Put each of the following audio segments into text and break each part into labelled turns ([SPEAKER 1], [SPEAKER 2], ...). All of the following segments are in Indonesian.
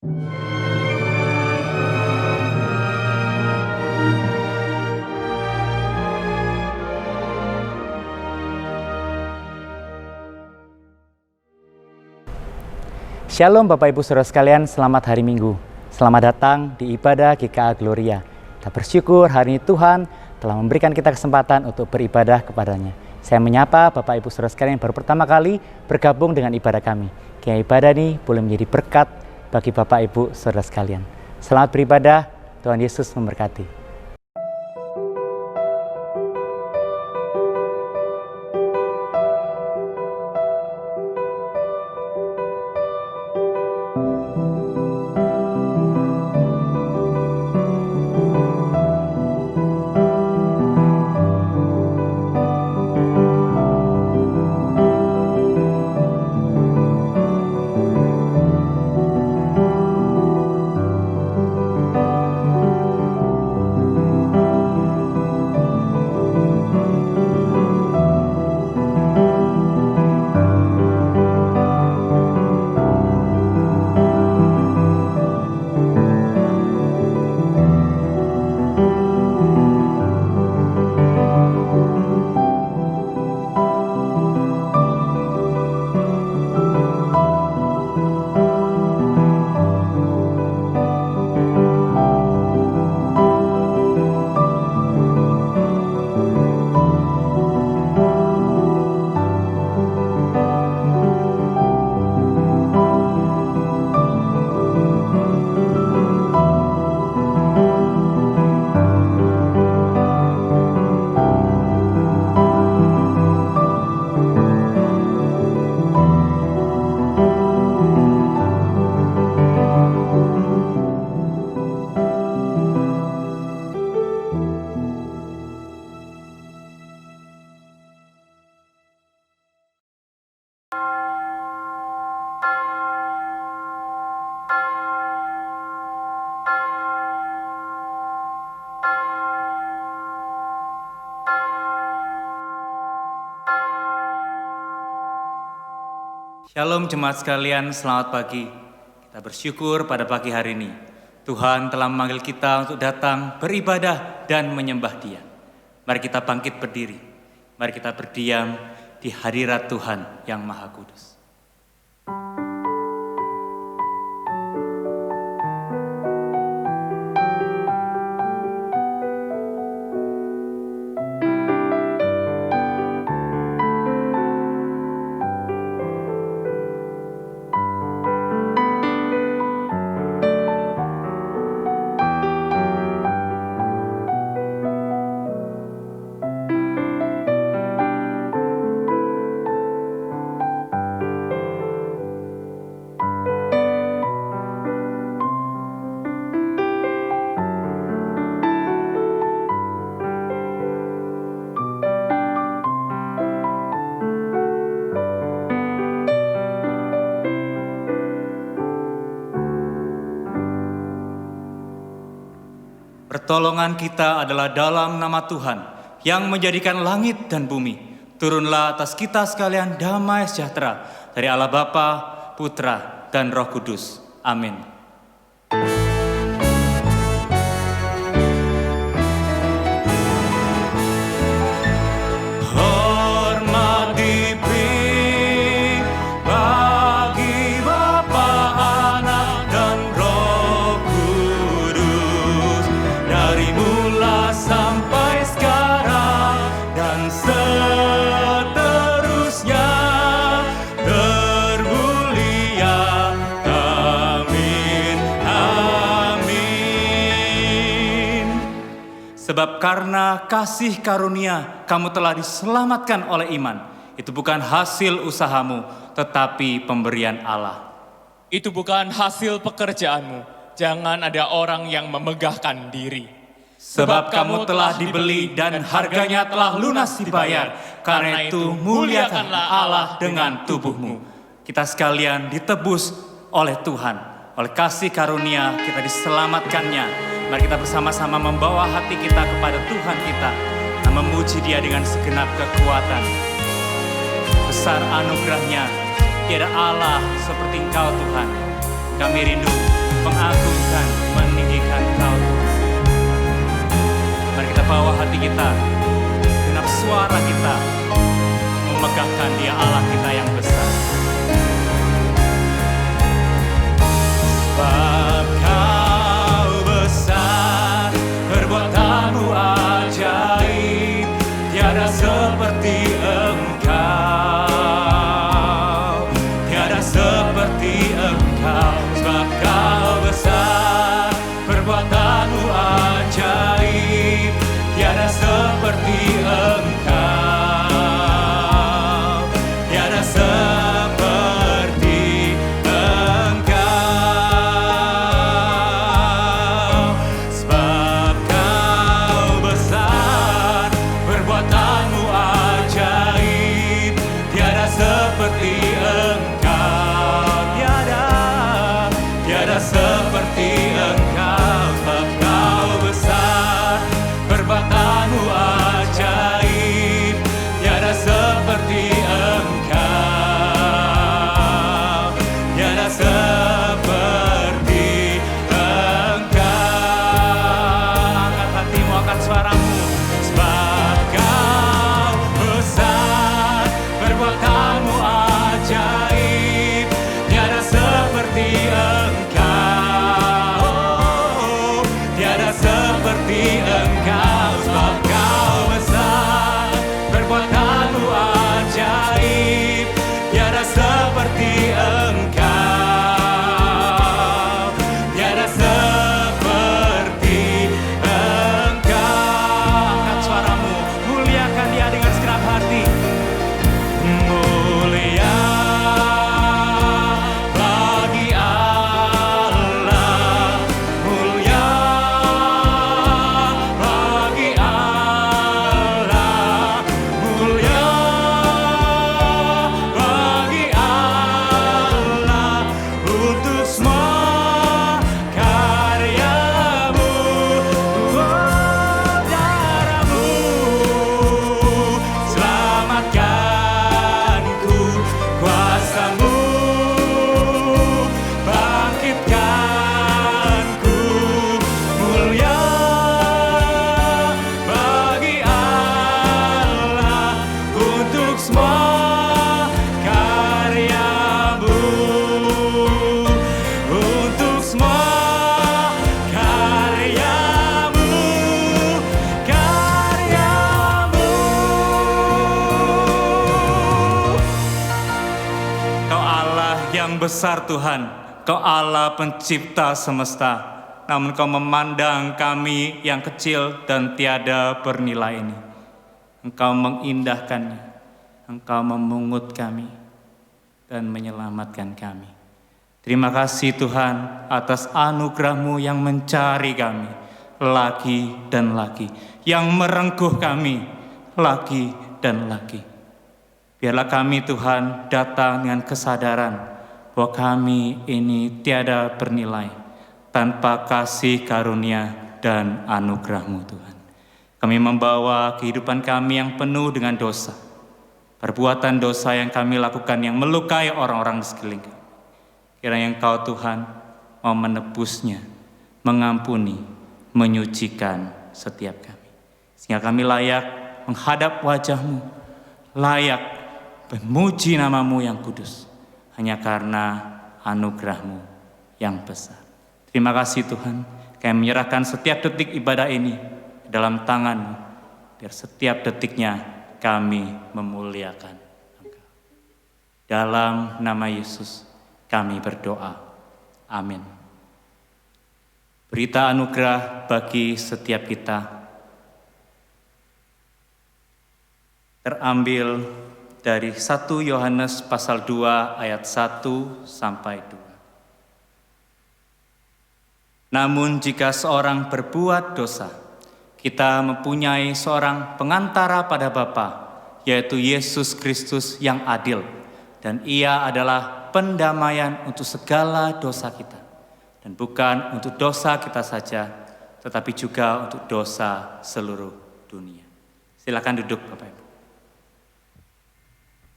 [SPEAKER 1] Shalom Bapak Ibu Saudara sekalian, selamat hari Minggu. Selamat datang di ibadah GKA Gloria. Kita bersyukur hari ini Tuhan telah memberikan kita kesempatan untuk beribadah kepadanya. Saya menyapa Bapak Ibu Saudara sekalian yang baru pertama kali bergabung dengan ibadah kami. Kiranya ibadah ini boleh menjadi berkat bagi Bapak Ibu Saudara sekalian. Selamat beribadah, Tuhan Yesus memberkati. Shalom jemaat sekalian, selamat pagi. Kita bersyukur pada pagi hari ini Tuhan telah memanggil kita untuk datang beribadah dan menyembah Dia. Mari kita bangkit berdiri. Mari kita berdiam di hadirat Tuhan yang Maha Kudus. Pertolongan kita adalah dalam nama Tuhan yang menjadikan langit dan bumi. Turunlah atas kita sekalian damai sejahtera dari Allah Bapa, Putra, dan Roh Kudus. Amin. Sebab karena kasih karunia kamu telah diselamatkan oleh iman. Itu bukan hasil usahamu, tetapi pemberian Allah.
[SPEAKER 2] Itu bukan hasil pekerjaanmu. Jangan ada orang yang memegahkan diri.
[SPEAKER 1] Sebab kamu telah dibeli dan harganya telah lunas dibayar. Karena itu muliakanlah Allah dengan tubuhmu. Kita sekalian ditebus oleh Tuhan. Oleh kasih karunia kita diselamatkannya. Mari kita bersama-sama membawa hati kita kepada Tuhan kita dan memuji Dia dengan segenap kekuatan. Besar anugerah-Nya, tiada Allah seperti Engkau Tuhan. Kami rindu
[SPEAKER 3] mengagungkan, meninggikan Kau Tuhan. Mari kita bawa hati kita, genap suara kita, memegahkan Dia Allah kita yang besar. Sebab Kau besar, perbuatanmu ajaib, tiada seperti Engkau, tiada seperti Engkau. Sebab Kau besar, perbuatanmu ajaib, tiada seperti Engkau, tiada seperti Engkau. Sebab Kau besar, perbuatanmu ajaib, tiada seperti Engkau, tiada seperti Engkau. Sebab Kau besar, perbuatanmu ajaib, tiada seperti Engkau, tiada seperti Engkau. Angkat hatimu, angkat suaramu. Sebab Kau besar, perbuatanmu ajaib, tiada seperti Engkau, tiada seperti Engkau. Sebab Kau besar, perbuatanmu ajaib, tiada seperti Engkau, tiada seperti Engkau. Angkat suaramu, muliakan Dia dengan segenap hati. Mulia bagi Allah, mulia bagi Allah, mulia bagi Allah, untuk semua karyamu, darahmu selamatkanku, kuasamu bangkitkanku. Mulia bagi Allah, untuk semua karyamu, untuk semua karyamu, karyamu. Kau Allah yang besar Tuhan, Kau Allah pencipta semesta. Namun Kau memandang kami yang kecil dan tiada bernilai ini. Engkau mengindahkannya, Engkau memungut kami dan menyelamatkan kami. Terima kasih Tuhan atas anugerah-Mu yang mencari kami lagi dan lagi, yang merengkuh kami lagi dan lagi. Biarlah kami Tuhan datang dengan kesadaran bahwa kami ini tiada bernilai tanpa kasih karunia dan anugerah-Mu Tuhan. Kami membawa kehidupan kami yang penuh dengan dosa, perbuatan dosa yang kami lakukan yang melukai orang-orang di sekeliling kami. Kiranya Engkau Tuhan mau menebusnya, mengampuni, menyucikan setiap kami. Sehingga kami layak menghadap wajah-Mu, layak memuji nama-Mu yang kudus, hanya karena anugerah-Mu yang besar. Terima kasih Tuhan, kami menyerahkan setiap detik ibadah ini dalam tangan-Mu, biar setiap detiknya kami memuliakan Engkau. Dalam nama Yesus kami berdoa. Amin. Berita anugerah bagi setiap kita terambil dari 1 Yohanes pasal 2 ayat 1 sampai 2. Namun jika seorang berbuat dosa, kita mempunyai seorang pengantara pada Bapa, yaitu Yesus Kristus yang adil, dan Ia adalah pendamaian untuk segala dosa kita, dan bukan untuk dosa kita saja, tetapi juga untuk dosa seluruh dunia. Silakan duduk Bapak Ibu.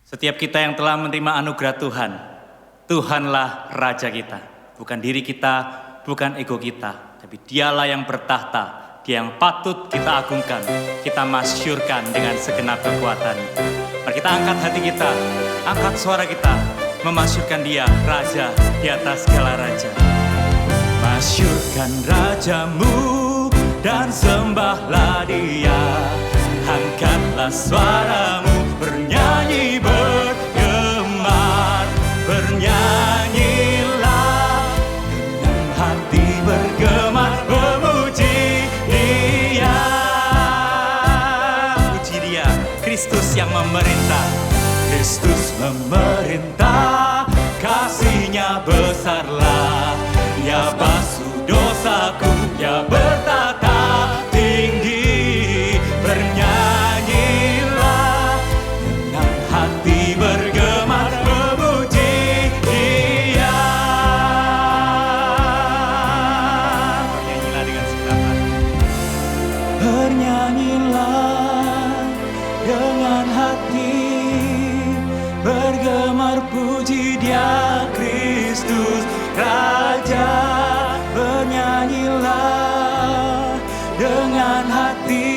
[SPEAKER 3] Setiap kita yang telah menerima anugerah Tuhan, Tuhanlah Raja kita, bukan diri kita, bukan ego kita, tapi Dialah yang bertahta. Dia yang patut kita agungkan, kita masyurkan dengan segenap kekuatan. Mari kita angkat hati kita, angkat suara kita, memasyurkan Dia, Raja di atas segala raja. Masyurkan Rajamu dan sembahlah Dia. Angkatlah suaramu, bernyanyi bergemar, bernyanyilah dengan hati bergemar, memuji Dia. Puji Dia, Kristus yang memerintah, Kristus memerintah, kasih-Nya besarlah. Ya basuh dosaku, ya bertata tinggi, bernyanyilah dengan hati bergemar, memuji Dia. Bernyanyilah dengan segenap hati, bernyanyilah dengan hati bergemar, puji Dia, Kristus Raja. Bernyanyilah dengan hati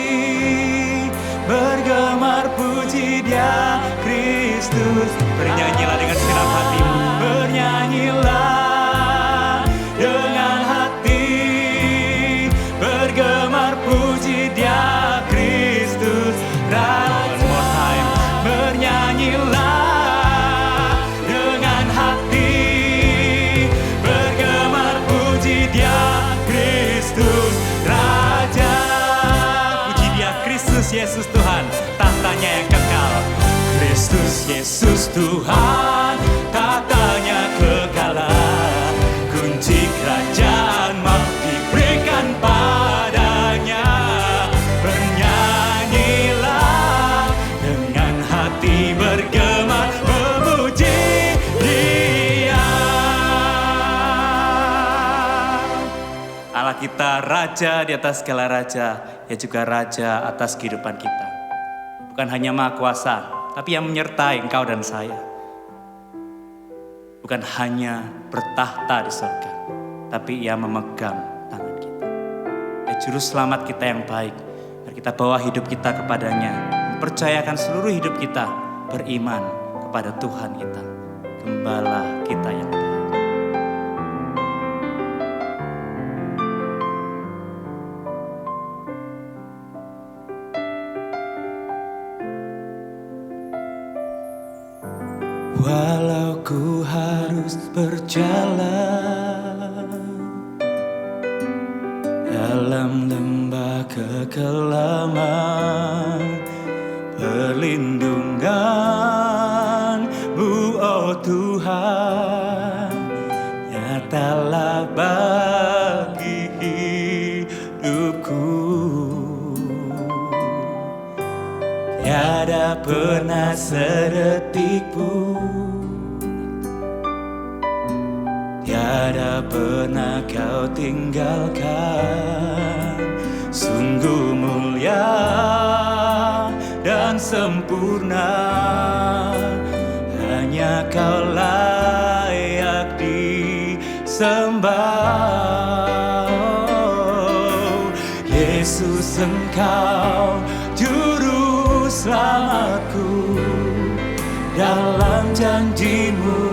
[SPEAKER 3] bergemar, puji Dia, Kristus. Bernyanyilah dengan segenap hatimu, bernyanyilah dengan hati bergemar, puji Dia, Kristus Raja. One more time, bernyanyilah dengan hati bergemar, puji Dia, Kristus Raja. Puji Dia, Kristus Yesus Tuhan, tahtanya yang kekal. Kristus Yesus Tuhan, tahtanya kekalan. Kunci kerajaan maut diberikan padanya. Bernyanyilah dengan hati bergemar, memuji Dia. Allah kita Raja di atas segala raja, ya juga Raja atas kehidupan kita. Bukan hanya Maha Kuasa, tapi yang menyertai engkau dan saya. Bukan hanya bertahta di surga, tapi Ia memegang tangan kita. Ya Juru Selamat kita yang baik, mari kita bawa hidup kita kepadanya, mempercayakan seluruh hidup kita, beriman kepada Tuhan kita, Gembala kita yang baik. Walau ku harus berjalan dalam lembah kekelaman, perlindungan-Mu, oh Tuhan, nyatalah bagi hidupku. Tiada pernah sedetik pun, tiada pernah Kau tinggalkan. Sungguh mulia dan sempurna, hanya Kau layak disembah. Oh, Yesus Engkau Juru Selamatku, dalam janji-Mu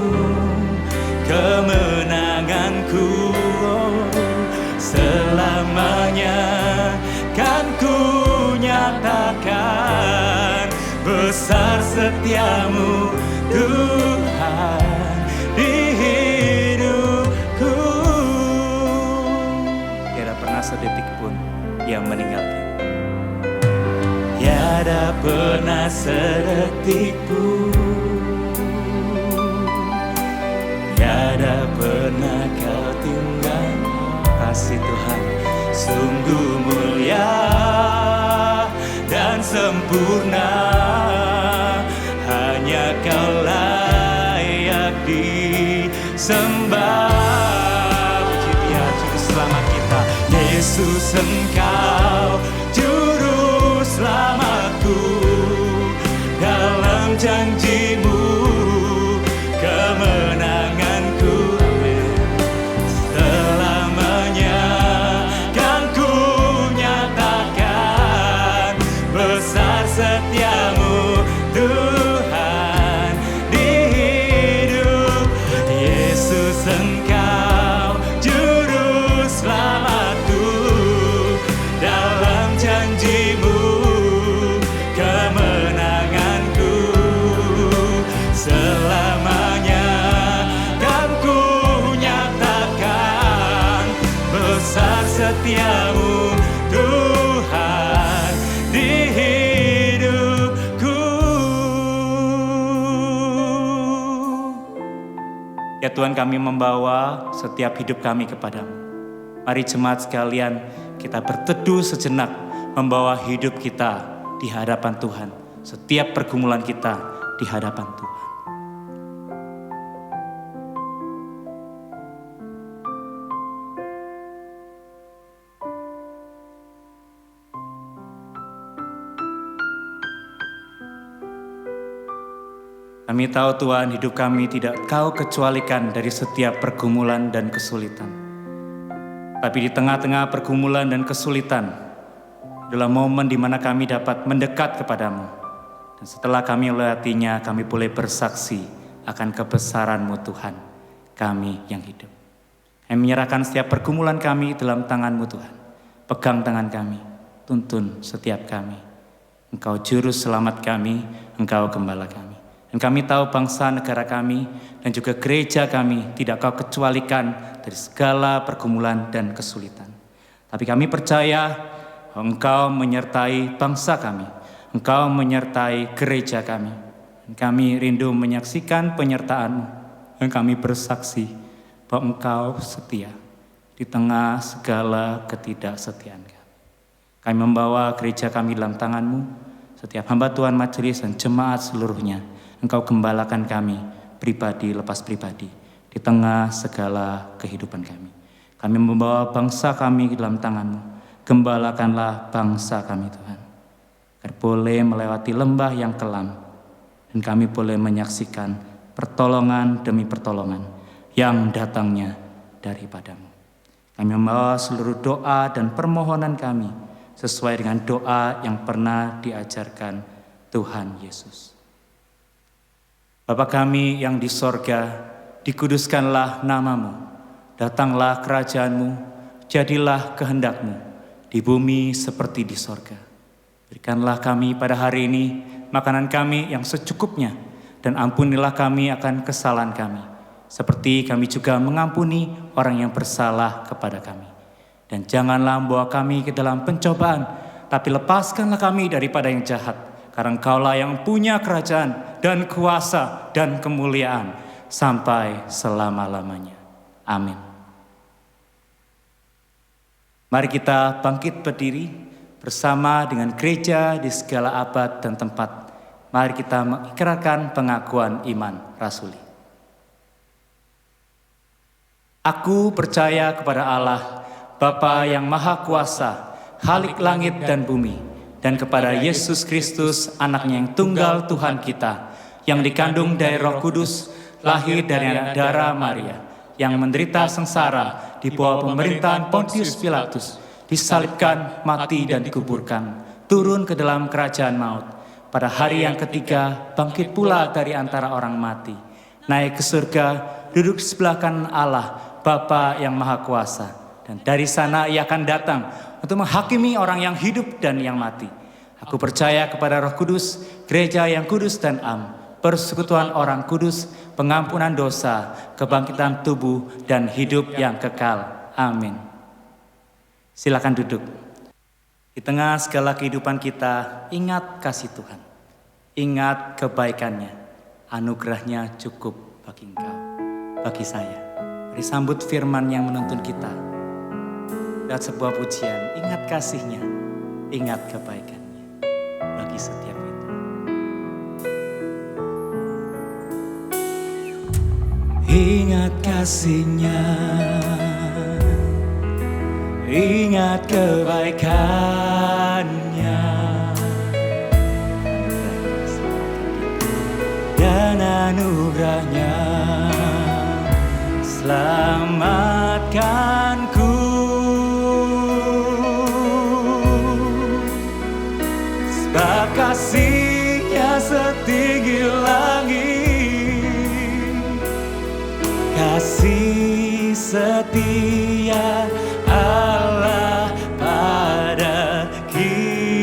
[SPEAKER 3] kemenanganku, selamanya kan ku nyatakan besar setiamu Tuhan di hidupku. Tiada pernah sedetik pun yang meninggalkan, tiada pernah sedetik pun, tiada pernah Kau tinggal. Kasih Tuhan sungguh mulia dan sempurna, hanya Kau layak disembah. Puji Dia Juru Selamat kita, Yesus Engkau Juru Selamatku, dalam janji-Mu kemenanganku, selamanya besar setiamu Tuhan di hidup. Yesus, Engkau juru selamatku, dalam janjimu kemenanganku. Selamanya kan ku nyatakan besar setiamu Tuhan di hidupku. Ya Tuhan, kami membawa setiap hidup kami kepadamu. Mari jemaat sekalian, kita berteduh sejenak, membawa hidup kita di hadapan Tuhan. Setiap pergumulan kita di hadapan Tuhan. Kami tahu Tuhan, hidup kami tidak Kau kecualikan dari setiap pergumulan dan kesulitan. Tapi di tengah-tengah pergumulan dan kesulitan adalah momen di mana kami dapat mendekat kepadamu. Dan setelah kami melewatinya, kami boleh bersaksi akan kebesaran-Mu Tuhan, kami yang hidup. Kami menyerahkan setiap pergumulan kami dalam tangan-Mu Tuhan. Pegang tangan kami, tuntun setiap kami. Engkau juru selamat kami, Engkau gembala kami. Dan kami tahu bangsa negara kami dan juga gereja kami tidak Kau kecualikan dari segala pergumulan dan kesulitan. Tapi kami percaya Engkau menyertai bangsa kami, Engkau menyertai gereja kami. Dan kami rindu menyaksikan penyertaan-Mu. Dan kami bersaksi bahwa Engkau setia di tengah segala ketidaksetiaan kami. Kami membawa gereja kami dalam tangan-Mu, setiap hamba Tuhan majelis dan jemaat seluruhnya. Engkau gembalakan kami, pribadi lepas pribadi, di tengah segala kehidupan kami. Kami membawa bangsa kami ke dalam tangan-Mu. Gembalakanlah bangsa kami Tuhan, agar boleh melewati lembah yang kelam, dan kami boleh menyaksikan pertolongan demi pertolongan yang datangnya daripada-Mu. Kami membawa seluruh doa dan permohonan kami sesuai dengan doa yang pernah diajarkan Tuhan Yesus. Bapa kami yang di sorga, dikuduskanlah nama-Mu, datanglah kerajaan-Mu, jadilah kehendak-Mu, di bumi seperti di sorga. Berikanlah kami pada hari ini makanan kami yang secukupnya, dan ampunilah kami akan kesalahan kami, seperti kami juga mengampuni orang yang bersalah kepada kami. Dan janganlah membawa kami ke dalam pencobaan, tapi lepaskanlah kami daripada yang jahat. Karena Engkaulah yang punya kerajaan dan kuasa dan kemuliaan sampai selama-lamanya. Amin. Mari kita bangkit berdiri bersama dengan gereja di segala abad dan tempat. Mari kita mengikrarkan pengakuan iman rasuli. Aku percaya kepada Allah, Bapa yang Maha Kuasa, Khalik langit dan bumi, dan kepada Yesus Kristus, anaknya yang tunggal Tuhan kita, yang dikandung dari Roh Kudus, lahir dari darah Maria, yang menderita sengsara di bawah pemerintahan Pontius Pilatus, disalibkan, mati dan dikuburkan, turun ke dalam kerajaan maut. Pada hari yang ketiga, bangkit pula dari antara orang mati, naik ke surga, duduk di sebelah kanan Allah, Bapa yang Maha Kuasa. Dan dari sana Ia akan datang untuk menghakimi orang yang hidup dan yang mati. Aku percaya kepada Roh Kudus, gereja yang kudus dan am, persekutuan orang kudus, pengampunan dosa, kebangkitan tubuh, dan hidup yang kekal. Amin. Silakan duduk. Di tengah segala kehidupan kita, ingat kasih Tuhan. Ingat kebaikannya. Anugerahnya cukup bagi engkau, bagi saya. Mari sambut firman yang menuntun kita. Dan sebuah pujian, ingat kasih-Nya, ingat kebaikan-Nya bagi setiap itu. Ingat kasih-Nya, ingat kebaikan-Nya, dan anugerah-Nya selamatkanku. Sebab kasih kasih-Nya setinggi langit, kasih setia Allah pada kita.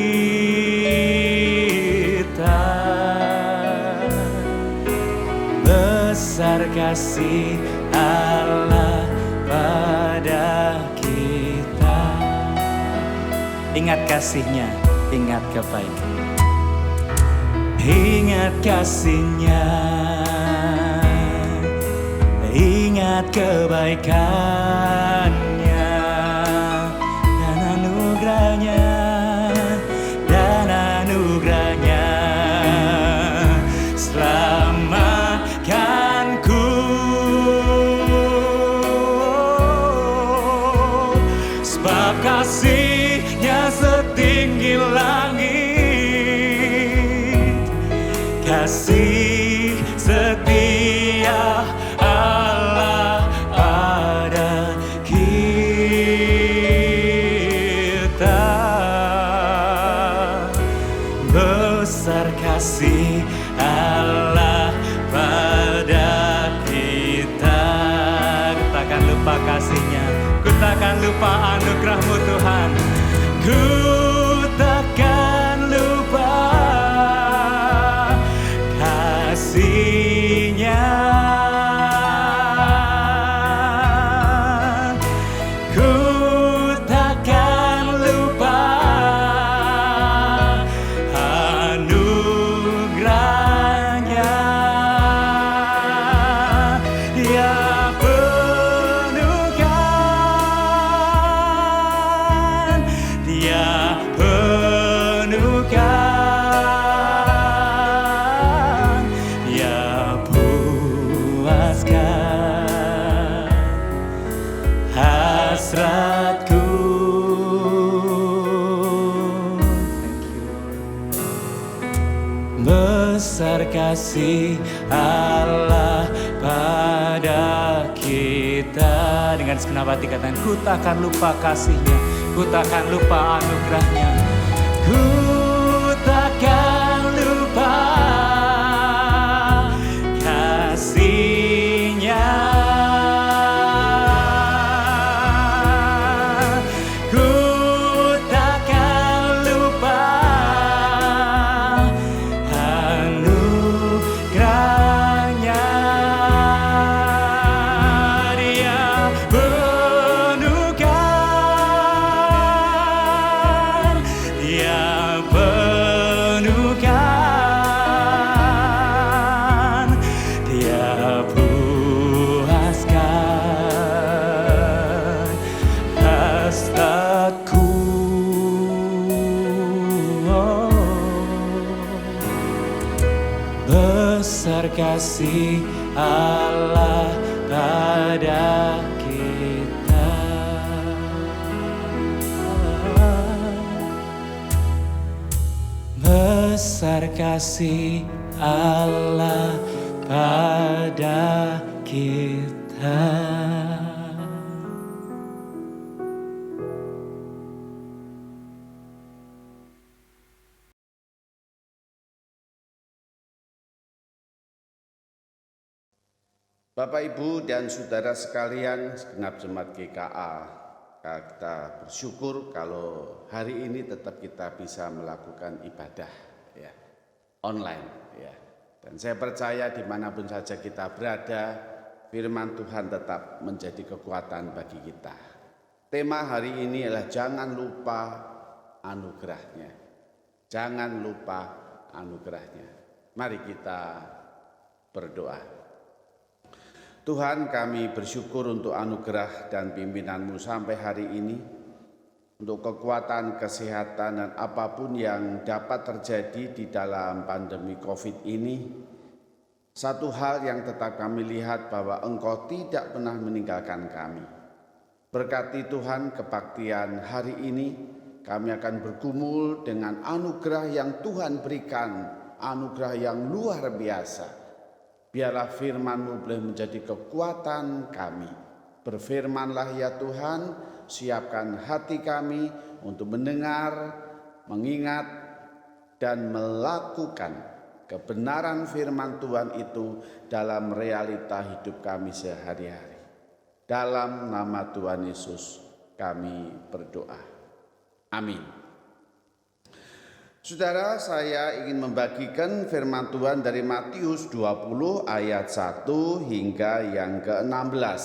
[SPEAKER 3] Besar kasih Allah pada kita. Ingat kasih-Nya, ingat kebaikan. Ingat kasih-Nya, ingat kebaikan-Nya dan anugerah-Nya, dan anugerah-Nya. Selamatkanku, sebab kasih-Nya setinggi langit, kasih setia Allah pada kita. Besar kasih Allah pada kita. Ku takkan lupa kasih-Nya, ku takkan lupa anugerah-Mu Tuhan. Ku takkan lupa kasih-Nya. Ku takkan lupa anugerah-Nya. Dia penuhkan, Dia penuhkan, Dia puaskan hasratku. Besar kasih Allah pada kita. Dengan segenap hati katakan, ku takkan lupa kasih-Nya, ku takkan lupa anugerah-Nya, ku takkan lupa kasih-Nya. Ku takkan lupa anugerah-Nya. Dia penuhkan, Dia penuhkan, Dia puaskan hasratku. Besar kasih Allah pada kita. Besar kasih Allah pada kita.
[SPEAKER 4] Bapak, Ibu, dan saudara sekalian, segenap jemaat GKA, kita bersyukur kalau hari ini tetap kita bisa melakukan ibadah ya, online ya. Dan saya percaya dimanapun saja kita berada, firman Tuhan tetap menjadi kekuatan bagi kita. Tema hari ini adalah jangan lupa anugerah-Nya. Jangan lupa anugerah-Nya. Mari kita berdoa. Tuhan, kami bersyukur untuk anugerah dan pimpinan-Mu sampai hari ini, untuk kekuatan, kesehatan, dan apapun yang dapat terjadi di dalam pandemi COVID ini. Satu hal yang tetap kami lihat bahwa Engkau tidak pernah meninggalkan kami. Berkati Tuhan kebaktian hari ini, kami akan bergumul dengan anugerah yang Tuhan berikan, anugerah yang luar biasa. Biarlah firman-Mu boleh menjadi kekuatan kami. Berfirmanlah ya Tuhan, siapkan hati kami untuk mendengar, mengingat, dan melakukan kebenaran firman Tuhan itu dalam realita hidup kami sehari-hari. Dalam nama Tuhan Yesus kami berdoa. Amin. Saudara, saya ingin membagikan firman Tuhan dari Matius 20 ayat 1 hingga yang ke-16.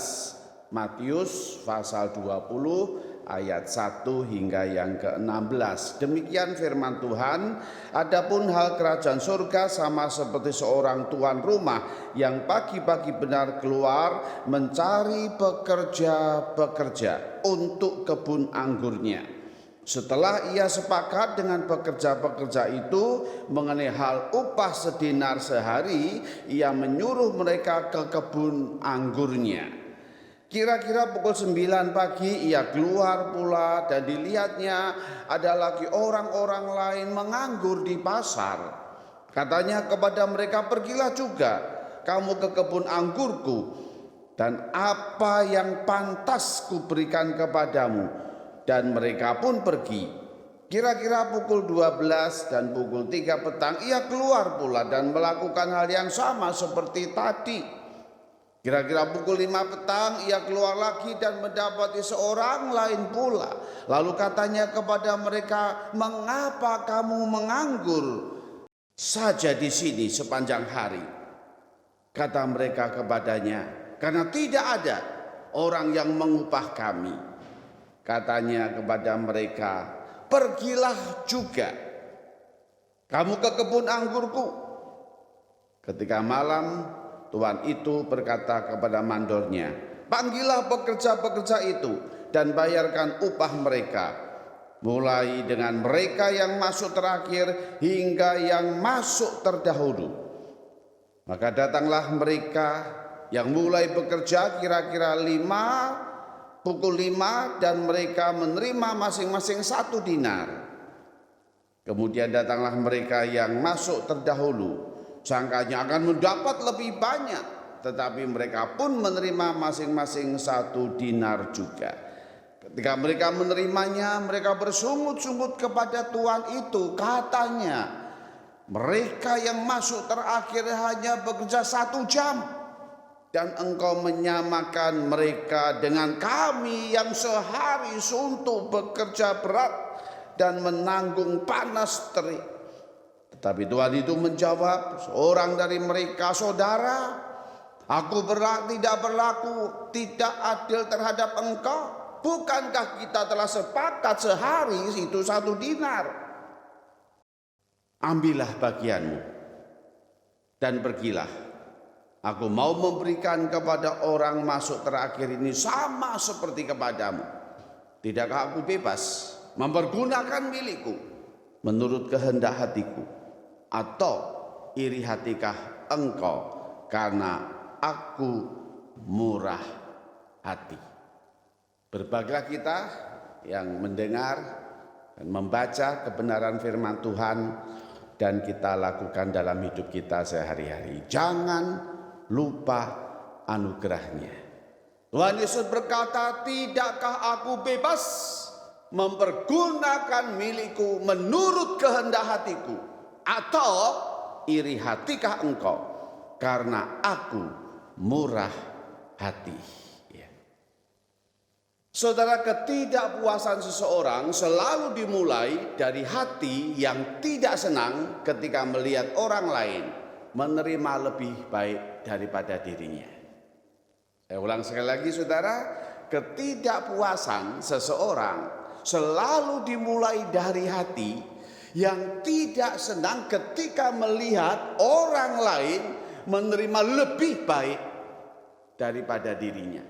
[SPEAKER 4] Matius pasal 20 ayat 1 hingga yang ke-16. Demikian firman Tuhan, adapun hal kerajaan surga sama seperti seorang tuan rumah yang pagi-pagi benar keluar mencari pekerja-pekerja untuk kebun anggurnya. Setelah ia sepakat dengan pekerja-pekerja itu mengenai hal upah sedenar sehari, ia menyuruh mereka ke kebun anggurnya. Kira-kira pukul 9 pagi ia keluar pula dan dilihatnya ada lagi orang-orang lain menganggur di pasar. Katanya kepada mereka, pergilah juga kamu ke kebun anggurku, dan apa yang pantas kuberikan kepadamu. Dan mereka pun pergi. Kira-kira pukul 12 dan pukul 3 petang ia keluar pula dan melakukan hal yang sama seperti tadi. Kira-kira pukul 5 petang ia keluar lagi dan mendapati seorang lain pula. Lalu katanya kepada mereka, mengapa kamu menganggur saja di sini sepanjang hari? Kata mereka kepadanya, karena tidak ada orang yang mengupah kami. Katanya kepada mereka, pergilah juga kamu ke kebun anggurku. Ketika malam, tuan itu berkata kepada mandornya, panggillah pekerja-pekerja itu dan bayarkan upah mereka, mulai dengan mereka yang masuk terakhir hingga yang masuk terdahulu. Maka datanglah mereka yang mulai bekerja kira-kira pukul 5 dan mereka menerima masing-masing 1 dinar. Kemudian datanglah mereka yang masuk terdahulu, sangkanya akan mendapat lebih banyak, tetapi mereka pun menerima masing-masing 1 dinar juga. Ketika mereka menerimanya, mereka bersungut-sungut kepada tuan itu. Katanya, mereka yang masuk terakhir hanya bekerja 1 jam. Dan engkau menyamakan mereka dengan kami yang sehari suntuk bekerja berat dan menanggung panas terik. Tetapi Tuhan itu menjawab seorang dari mereka, saudara, aku tidak adil terhadap engkau. Bukankah kita telah sepakat sehari itu 1 dinar? Ambillah bagianmu dan pergilah. Aku mau memberikan kepada orang masuk terakhir ini sama seperti kepadamu. Tidakkah aku bebas mempergunakan milikku menurut kehendak hatiku? Atau iri hatikah engkau karena aku murah hati? Berbahagialah kita yang mendengar dan membaca kebenaran firman Tuhan dan kita lakukan dalam hidup kita sehari-hari. Jangan lupa anugerahnya. Tuhan Yesus berkata, tidakkah aku bebas mempergunakan milikku menurut kehendak hatiku? Atau iri hatikah engkau karena aku murah hati? Ya. Saudara, ketidakpuasan seseorang selalu dimulai dari hati yang tidak senang ketika melihat orang lain menerima lebih baik daripada dirinya. Saya ulang sekali lagi, saudara, ketidakpuasan seseorang selalu dimulai dari hati yang tidak senang ketika melihat orang lain menerima lebih baik daripada dirinya.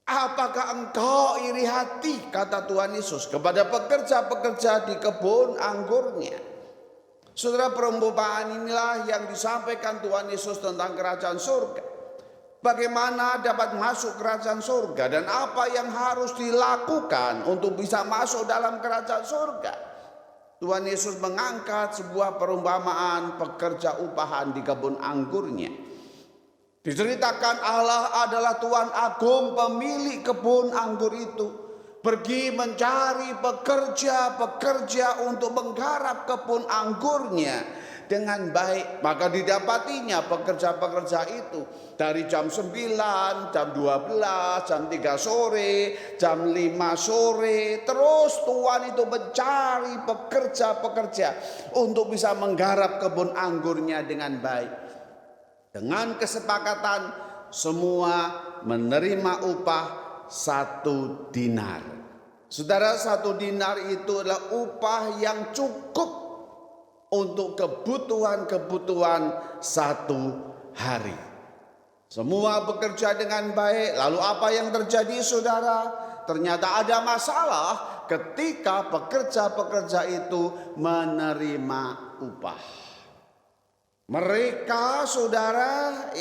[SPEAKER 4] Apakah engkau iri hati, kata Tuhan Yesus kepada pekerja-pekerja di kebun anggurnya? Saudara, perumpamaan inilah yang disampaikan Tuhan Yesus tentang kerajaan surga. Bagaimana dapat masuk kerajaan surga dan apa yang harus dilakukan untuk bisa masuk dalam kerajaan surga. Tuhan Yesus mengangkat sebuah perumpamaan pekerja upahan di kebun anggurnya. Diceritakan Allah adalah Tuhan agung pemilik kebun anggur itu. pergi mencari pekerja untuk menggarap kebun anggurnya dengan baik. Maka didapatinya pekerja-pekerja itu dari jam 9, jam 12, jam 3 sore, jam 5 sore. Terus tuan itu mencari pekerja-pekerja untuk bisa menggarap kebun anggurnya dengan baik. Dengan kesepakatan semua menerima upah 1 dinar. Saudara, 1 dinar itu adalah upah yang cukup untuk kebutuhan-kebutuhan 1 hari. Semua bekerja dengan baik. Lalu apa yang terjadi, saudara? Ternyata ada masalah ketika pekerja-pekerja itu menerima upah. Mereka, saudara,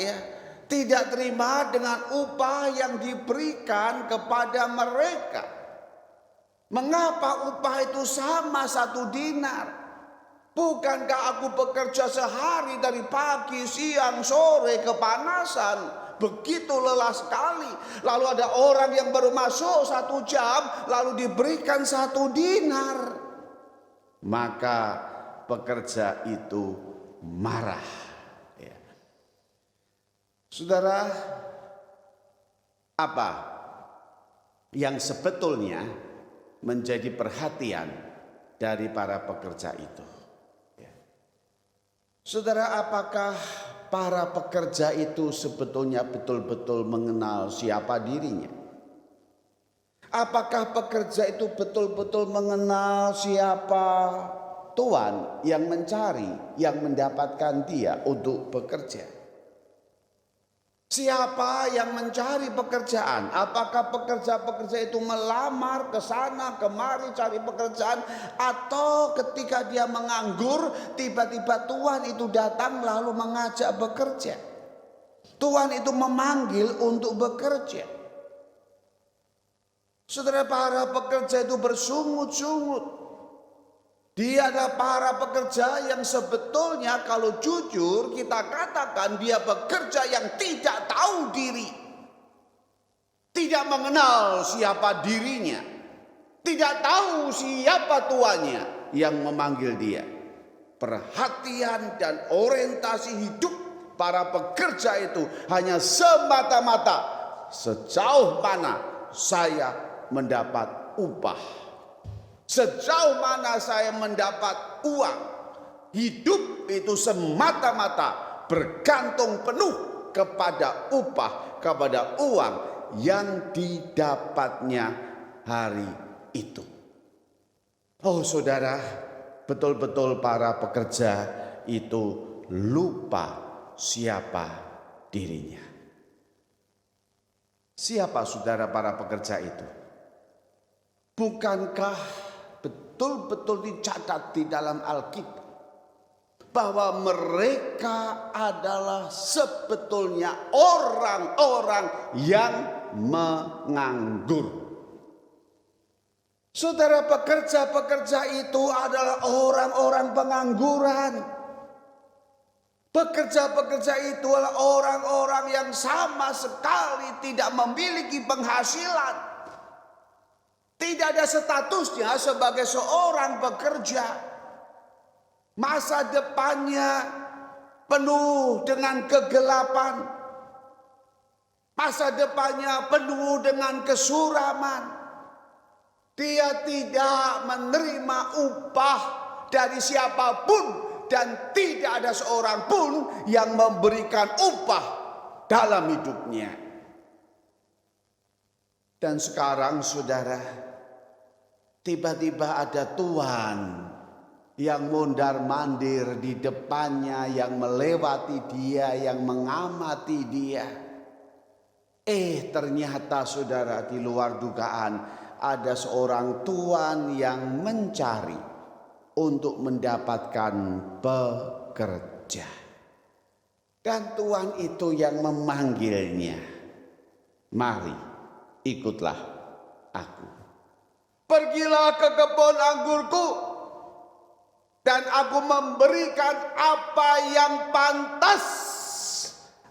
[SPEAKER 4] tidak terima dengan upah yang diberikan kepada mereka. Mengapa upah itu sama 1 dinar? Bukankah aku bekerja sehari dari pagi, siang, sore, kepanasan, begitu lelah sekali. Lalu ada orang yang baru masuk 1 jam, lalu diberikan 1 dinar. Maka pekerja itu marah. Saudara, apa yang sebetulnya menjadi perhatian dari para pekerja itu? Saudara, apakah para pekerja itu sebetulnya betul-betul mengenal siapa dirinya? Apakah pekerja itu betul-betul mengenal siapa tuan yang mencari, yang mendapatkan dia untuk bekerja? Siapa yang mencari pekerjaan? Apakah pekerja-pekerja itu melamar ke sana kemari cari pekerjaan, atau ketika dia menganggur tiba-tiba tuan itu datang lalu mengajak bekerja? Tuan itu memanggil untuk bekerja. Saudara, para pekerja itu bersungut-sungut. Dia adalah para pekerja yang sebetulnya kalau jujur kita katakan dia bekerja yang tidak tahu diri. Tidak mengenal siapa dirinya. Tidak tahu siapa tuannya yang memanggil dia. Perhatian dan orientasi hidup para pekerja itu hanya semata-mata sejauh mana saya mendapat upah. Sejauh mana saya mendapat uang. Hidup itu semata-mata bergantung penuh kepada upah, kepada uang yang didapatnya hari itu. Oh saudara, betul-betul para pekerja itu lupa siapa dirinya. Siapa saudara para pekerja itu? Bukankah betul-betul dicatat di dalam Alkitab bahwa mereka adalah sebetulnya orang-orang yang menganggur? Saudara, pekerja-pekerja itu adalah orang-orang pengangguran. Pekerja-pekerja itu adalah orang-orang yang sama sekali tidak memiliki penghasilan. Tidak ada statusnya sebagai seorang pekerja. Masa depannya penuh dengan kegelapan. Masa depannya penuh dengan kesuraman. Dia tidak menerima upah dari siapapun, dan tidak ada seorang pun yang memberikan upah dalam hidupnya. Dan sekarang saudara, tiba-tiba ada tuan yang mondar-mandir di depannya, yang melewati dia, yang mengamati dia. Ternyata saudara, di luar dugaan ada seorang tuan yang mencari untuk mendapatkan pekerja. Dan tuan itu yang memanggilnya, "Mari, ikutlah aku. Pergilah ke kebun anggurku, dan aku memberikan apa yang pantas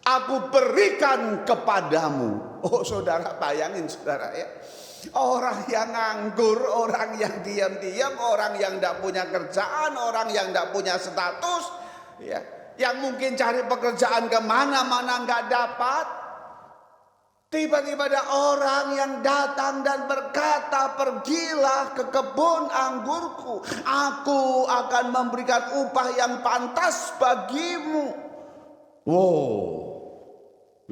[SPEAKER 4] aku berikan kepadamu." Oh saudara, bayangin saudara ya. Orang yang nganggur, orang yang diam-diam, orang yang tidak punya kerjaan, orang yang tidak punya status, ya, yang mungkin cari pekerjaan kemana-mana nggak dapat. Tiba-tiba ada orang yang datang dan berkata, pergilah ke kebun anggurku, aku akan memberikan upah yang pantas bagimu. Wow,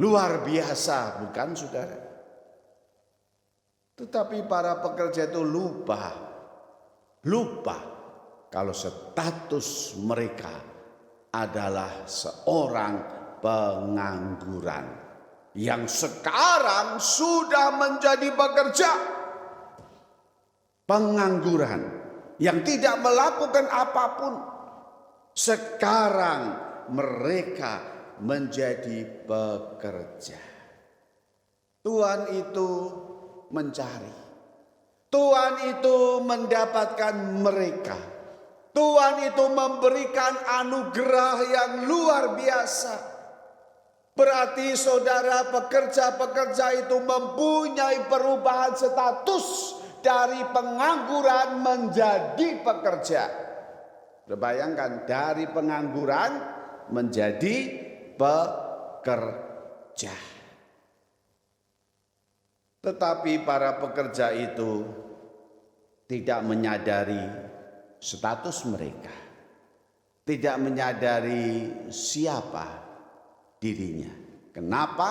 [SPEAKER 4] luar biasa bukan saudara? Tetapi para pekerja itu lupa kalau status mereka adalah seorang pengangguran yang sekarang sudah menjadi pekerja. Pengangguran yang tidak melakukan apapun, sekarang mereka menjadi pekerja. Tuhan itu mencari, Tuhan itu mendapatkan mereka, Tuhan itu memberikan anugerah yang luar biasa. Berarti saudara, pekerja-pekerja itu mempunyai perubahan status dari pengangguran menjadi pekerja. Bayangkan, dari pengangguran menjadi pekerja. Tetapi para pekerja itu tidak menyadari status mereka, tidak menyadari siapa dirinya. Kenapa?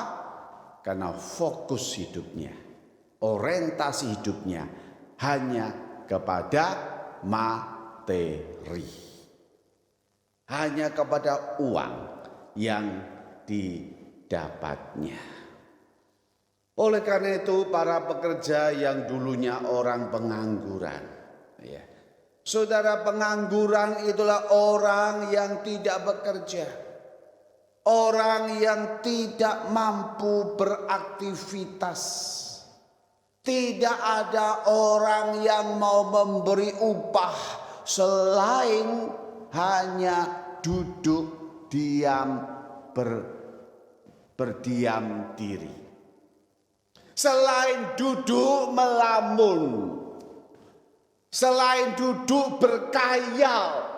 [SPEAKER 4] Karena fokus hidupnya, orientasi hidupnya hanya kepada materi, hanya kepada uang yang didapatnya. Oleh karena itu para pekerja yang dulunya orang pengangguran, ya, saudara, pengangguran itulah orang yang tidak bekerja, orang yang tidak mampu beraktivitas. Tidak ada orang yang mau memberi upah selain hanya duduk diam, berdiam diri. Selain duduk melamun, selain duduk berkhayal,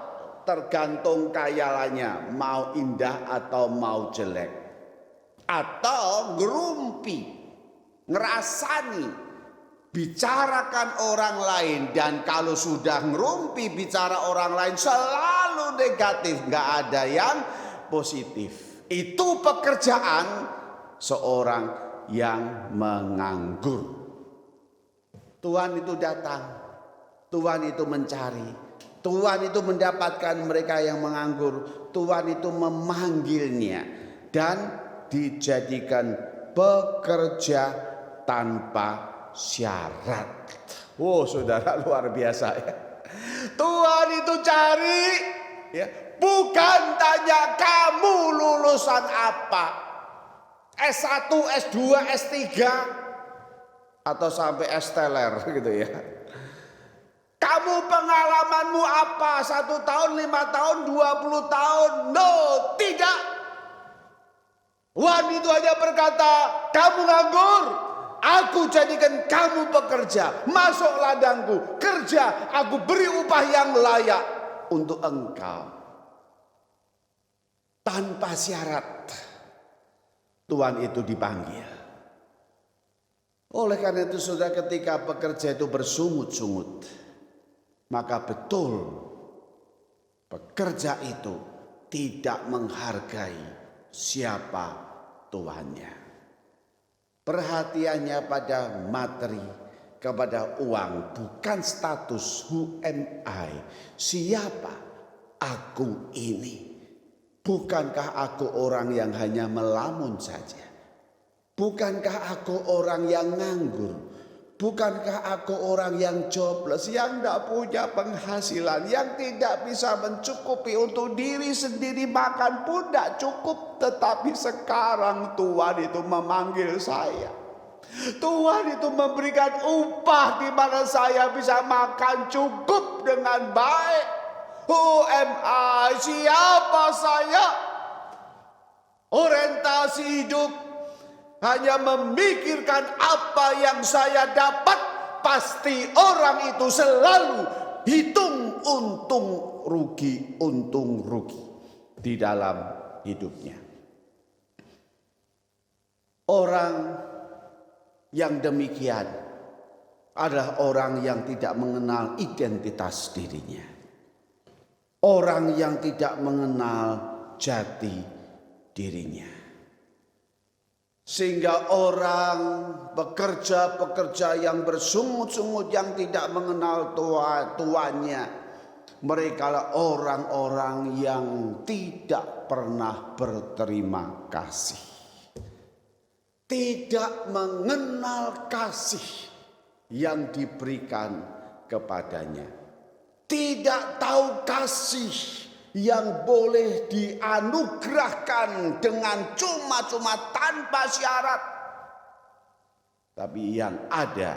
[SPEAKER 4] tergantung khayalannya mau indah atau mau jelek, atau ngerumpi, ngerasani, bicarakan orang lain. Dan kalau sudah ngerumpi bicara orang lain selalu negatif, nggak ada yang positif. Itu pekerjaan seorang yang menganggur. Tuhan itu datang, Tuhan itu mencari, Tuhan itu mendapatkan mereka yang menganggur. Tuhan itu memanggilnya dan dijadikan pekerja tanpa syarat. Oh saudara, luar biasa ya. Tuhan itu cari, ya, bukan tanya kamu lulusan apa, S1, S2, S3, atau sampai S-teler gitu ya. Kamu pengalamanmu apa? 1 tahun, 5 tahun, 20 tahun? No, tidak. Tuhan itu hanya berkata, kamu nganggur, aku jadikan kamu pekerja. Masuk ladangku, kerja, aku beri upah yang layak untuk engkau. Tanpa syarat Tuhan itu dipanggil. Oleh karena itu saudara, ketika pekerja itu bersungut-sungut, maka betul pekerja itu tidak menghargai siapa Tuhannya. Perhatiannya pada materi, kepada uang, bukan status. Who am I? Siapa aku ini? Bukankah aku orang yang hanya melamun saja? Bukankah aku orang yang nganggur? Bukankah aku orang yang jobless, yang tidak punya penghasilan, yang tidak bisa mencukupi untuk diri sendiri, makan pun tidak cukup. Tetapi sekarang Tuhan itu memanggil saya. Tuhan itu memberikan upah di mana saya bisa makan cukup dengan baik. Who am I? Siapa saya? Orientasi hidup hanya memikirkan apa yang saya dapat pasti orang itu selalu hitung untung rugi di dalam hidupnya. Orang yang demikian adalah orang yang tidak mengenal identitas dirinya. Orang yang tidak mengenal jati dirinya. Sehingga orang pekerja-pekerja yang bersungut-sungut yang tidak mengenal tuannya, mereka adalah orang-orang yang tidak pernah berterima kasih. Tidak mengenal kasih yang diberikan kepadanya. Tidak tahu kasih yang boleh dianugerahkan dengan cuma-cuma tanpa syarat. Tapi yang ada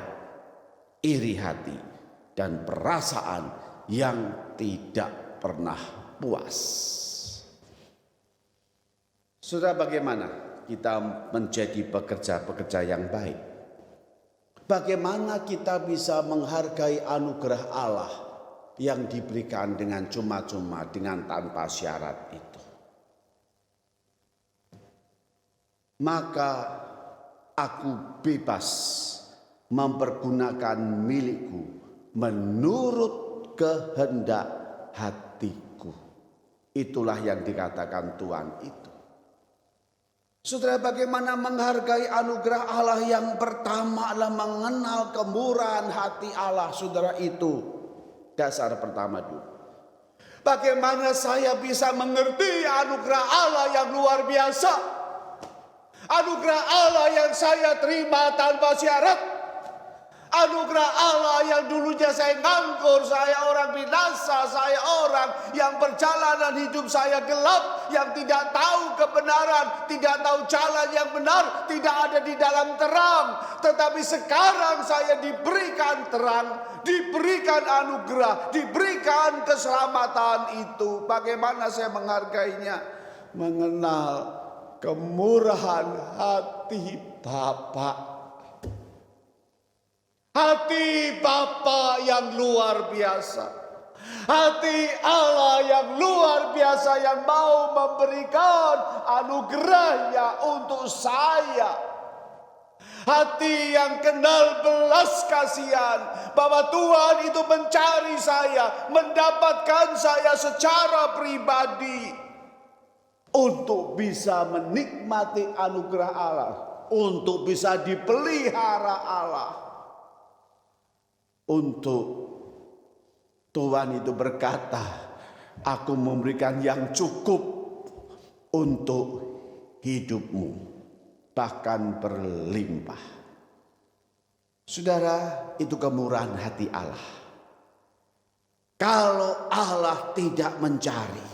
[SPEAKER 4] iri hati dan perasaan yang tidak pernah puas. Saudara, bagaimana kita menjadi pekerja-pekerja yang baik? Bagaimana kita bisa menghargai anugerah Allah yang diberikan dengan cuma-cuma, dengan tanpa syarat itu? Maka aku bebas mempergunakan milikku menurut kehendak hatiku. Itulah yang dikatakan Tuhan itu. Saudara, bagaimana menghargai anugerah Allah? Yang pertama adalah mengenal kemurahan hati Allah. Saudara, itu dasar pertama dulu. Bagaimana saya bisa mengerti anugerah Allah yang luar biasa? Anugerah Allah yang saya terima tanpa syarat. Anugerah Allah yang dulunya saya nganggur, saya orang binasa, saya orang yang perjalanan hidup saya gelap, yang tidak tahu kebenaran, tidak tahu jalan yang benar, tidak ada di dalam terang. Tetapi sekarang saya diberikan terang, diberikan anugerah, diberikan keselamatan itu. Bagaimana saya menghargainya? Mengenal kemurahan hati Bapa. Hati Bapa yang luar biasa. Hati Allah yang luar biasa, yang mau memberikan anugerahnya untuk saya. Hati yang kenal belas kasihan, bahwa Tuhan itu mencari saya, mendapatkan saya secara pribadi, untuk bisa menikmati anugerah Allah, untuk bisa dipelihara Allah. Untuk Tuhan itu berkata, aku memberikan yang cukup untuk hidupmu, bahkan berlimpah. Saudara, itu kemurahan hati Allah. Kalau Allah tidak mencari,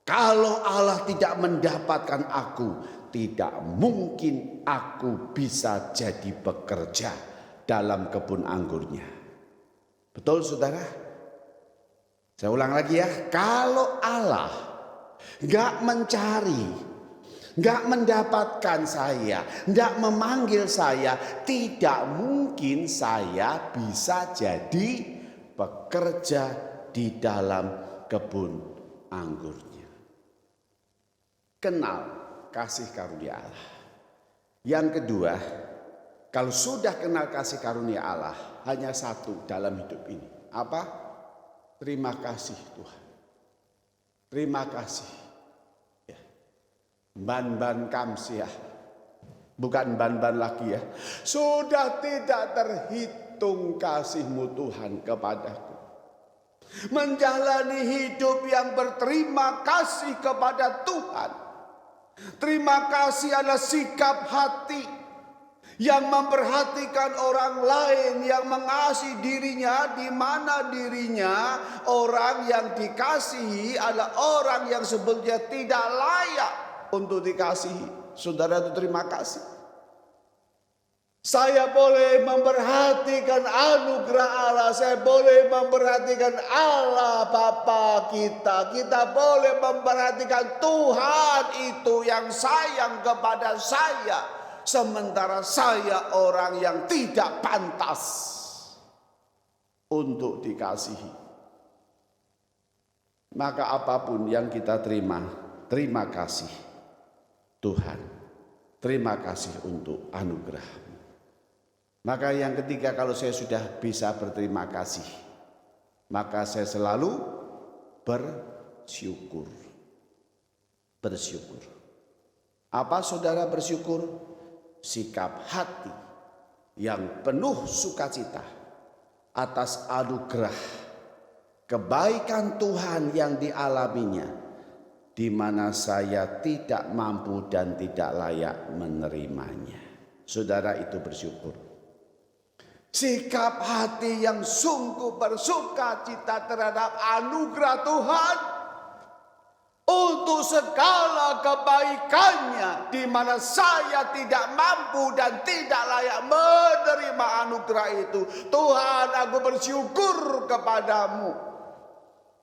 [SPEAKER 4] kalau Allah tidak mendapatkan aku, tidak mungkin aku bisa jadi pekerja dalam kebun anggurnya. Betul, saudara? Saya ulang lagi ya. Kalau Allah gak mencari, gak mendapatkan saya, gak memanggil saya, tidak mungkin saya bisa jadi pekerja di dalam kebun anggurnya. Kenal kasih karunia Allah. Yang kedua, kalau sudah kenal kasih karunia Allah, hanya satu dalam hidup ini. Apa? Terima kasih Tuhan. Terima kasih. Ya. Ban-ban kamsiah. Bukan ban-ban lagi ya. Sudah tidak terhitung kasih-Mu Tuhan kepadaku. Menjalani hidup yang berterima kasih kepada Tuhan. Terima kasih adalah sikap hati yang memperhatikan orang lain, yang mengasihi dirinya, di mana dirinya orang yang dikasihi adalah orang yang sebetulnya tidak layak untuk dikasihi. Saudara, itu terima kasih. Saya boleh memperhatikan anugerah Allah, saya boleh memperhatikan Allah Bapa kita. Kita boleh memperhatikan Tuhan itu yang sayang kepada saya. Sementara saya orang yang tidak pantas. untuk dikasihi. Maka apapun yang kita terima, terima kasih Tuhan. Terima kasih untuk anugerah. Maka yang ketiga, kalau saya sudah bisa berterima kasih, maka saya selalu bersyukur. Bersyukur. Apa saudara bersyukur? Sikap hati yang penuh sukacita atas anugerah kebaikan Tuhan yang dialaminya, di mana saya tidak mampu dan tidak layak menerimanya. Saudara, itu bersyukur. Sikap hati yang sungguh bersukacita terhadap anugerah Tuhan untuk segala kebaikannya, di mana saya tidak mampu dan tidak layak menerima anugerah itu. Tuhan, aku bersyukur kepadamu.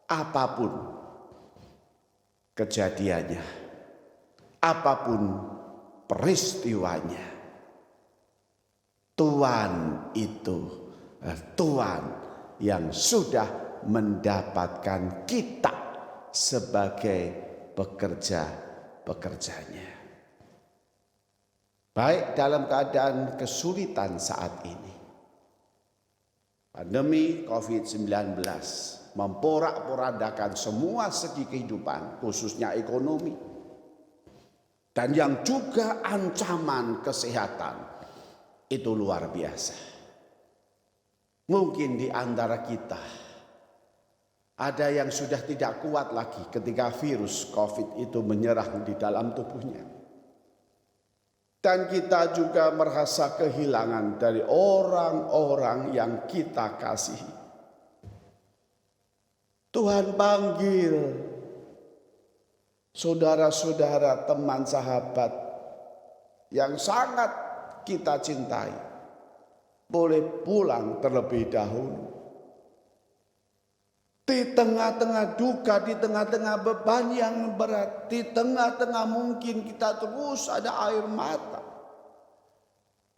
[SPEAKER 4] Apapun kejadiannya, apapun peristiwanya, Tuhan itu Tuhan yang sudah mendapatkan kita sebagai pekerja-pekerjanya. Baik dalam keadaan kesulitan saat ini, pandemi COVID-19 memporak-porandakan semua segi kehidupan, khususnya ekonomi, dan yang juga ancaman kesehatan. Itu luar biasa. Mungkin di antara kita ada yang sudah tidak kuat lagi ketika virus COVID itu menyerang di dalam tubuhnya. Dan kita juga merasa kehilangan dari orang-orang yang kita kasihi. Tuhan panggil saudara-saudara, teman, sahabat yang sangat kita cintai, boleh pulang terlebih dahulu. Di tengah-tengah duka, di tengah-tengah beban yang berat, di tengah-tengah mungkin kita terus ada air mata,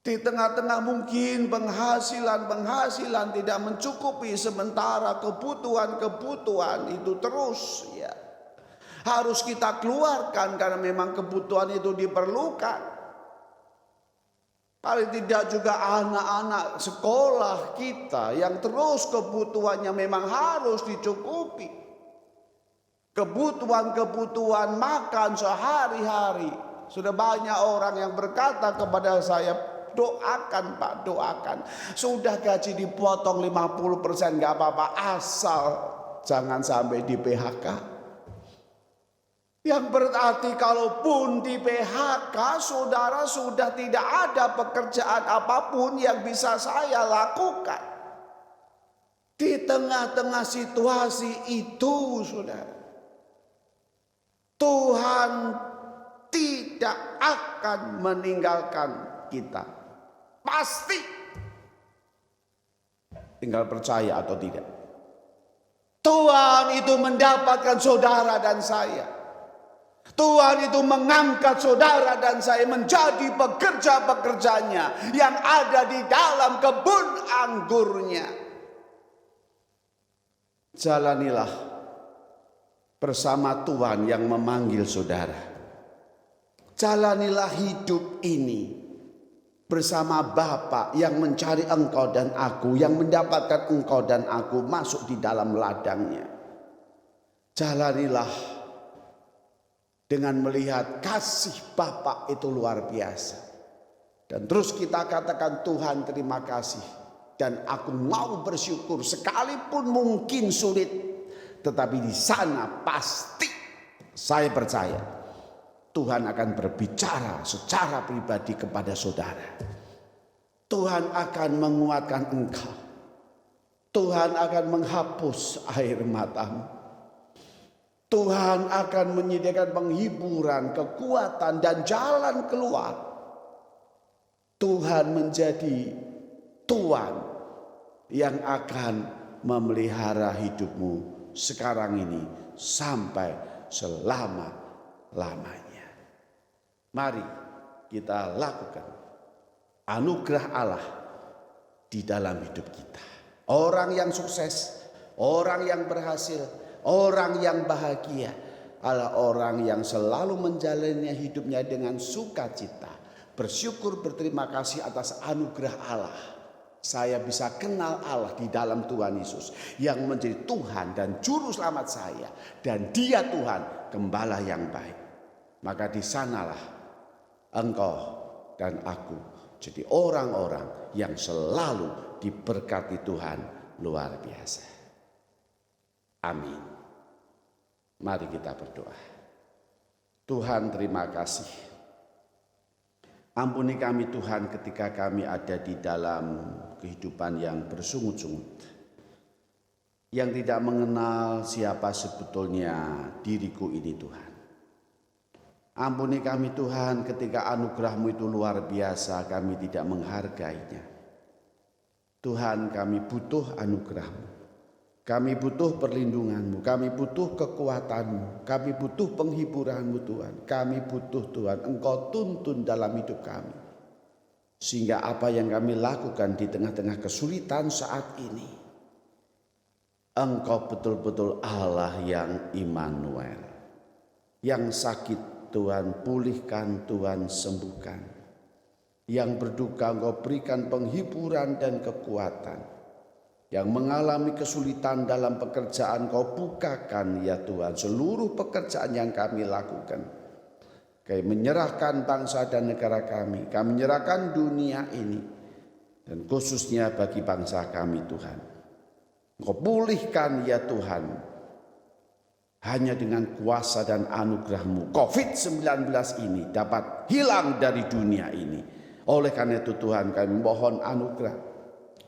[SPEAKER 4] di tengah-tengah mungkin penghasilan tidak mencukupi, sementara kebutuhan itu terus harus kita keluarkan karena memang kebutuhan itu diperlukan. Paling tidak juga anak-anak sekolah kita yang terus kebutuhannya memang harus dicukupi. Kebutuhan makan sehari-hari. Sudah banyak orang yang berkata kepada saya, doakan Pak, doakan. Sudah gaji dipotong 50%, gak apa-apa, asal jangan sampai di PHK. Yang berarti kalaupun di PHK, saudara, sudah tidak ada pekerjaan apapun yang bisa saya lakukan. Di tengah-tengah situasi itu, saudara, Tuhan tidak akan meninggalkan kita. Pasti. Tinggal percaya atau tidak. Tuhan itu mendapatkan saudara dan saya. Tuhan itu mengangkat saudara dan saya menjadi pekerja-pekerjanya yang ada di dalam kebun anggurnya. Jalanilah bersama Tuhan yang memanggil saudara. Jalanilah hidup ini bersama Bapa yang mencari engkau dan aku, yang mendapatkan engkau dan aku masuk di dalam ladangnya. Jalanilah dengan melihat kasih Bapa itu luar biasa. Dan terus kita katakan, Tuhan terima kasih. Dan aku mau bersyukur sekalipun mungkin sulit. Tetapi di sana pasti saya percaya Tuhan akan berbicara secara pribadi kepada saudara. Tuhan akan menguatkan engkau. Tuhan akan menghapus air matamu. Tuhan akan menyediakan penghiburan, kekuatan, dan jalan keluar. Tuhan menjadi Tuhan yang akan memelihara hidupmu sekarang ini sampai selama-lamanya. Mari kita lakukan anugerah Allah di dalam hidup kita. Orang yang sukses, orang yang berhasil, orang yang bahagia adalah orang yang selalu menjalani hidupnya dengan sukacita, bersyukur, berterima kasih atas anugerah Allah. Saya bisa kenal Allah di dalam Tuhan Yesus yang menjadi Tuhan dan Juru Selamat saya, dan Dia Tuhan, Gembala yang baik. Maka di sanalah engkau dan aku jadi orang-orang yang selalu diberkati Tuhan luar biasa. Amin. Mari kita berdoa. Tuhan, terima kasih. Ampuni kami Tuhan ketika kami ada di dalam kehidupan yang bersungut-sungut, yang tidak mengenal siapa sebetulnya diriku ini Tuhan. Ampuni kami Tuhan ketika anugerah-Mu itu luar biasa, kami tidak menghargainya. Tuhan, kami butuh anugerah-Mu. Kami butuh perlindungan-Mu, kami butuh kekuatan-Mu, kami butuh penghiburan-Mu Tuhan. Kami butuh Tuhan, Engkau tuntun dalam hidup kami. Sehingga apa yang kami lakukan di tengah-tengah kesulitan saat ini, Engkau betul-betul Allah yang Immanuel. Yang sakit Tuhan pulihkan, Tuhan sembuhkan. Yang berduka Engkau berikan penghiburan dan kekuatan. Yang mengalami kesulitan dalam pekerjaan Kau bukakan ya Tuhan seluruh pekerjaan yang kami lakukan. Kami menyerahkan bangsa dan negara kami menyerahkan dunia ini, dan khususnya bagi bangsa kami Tuhan. Kau pulihkan ya Tuhan, hanya dengan kuasa dan anugerah-Mu COVID-19 ini dapat hilang dari dunia ini. Oleh karena itu Tuhan, kami mohon anugerah,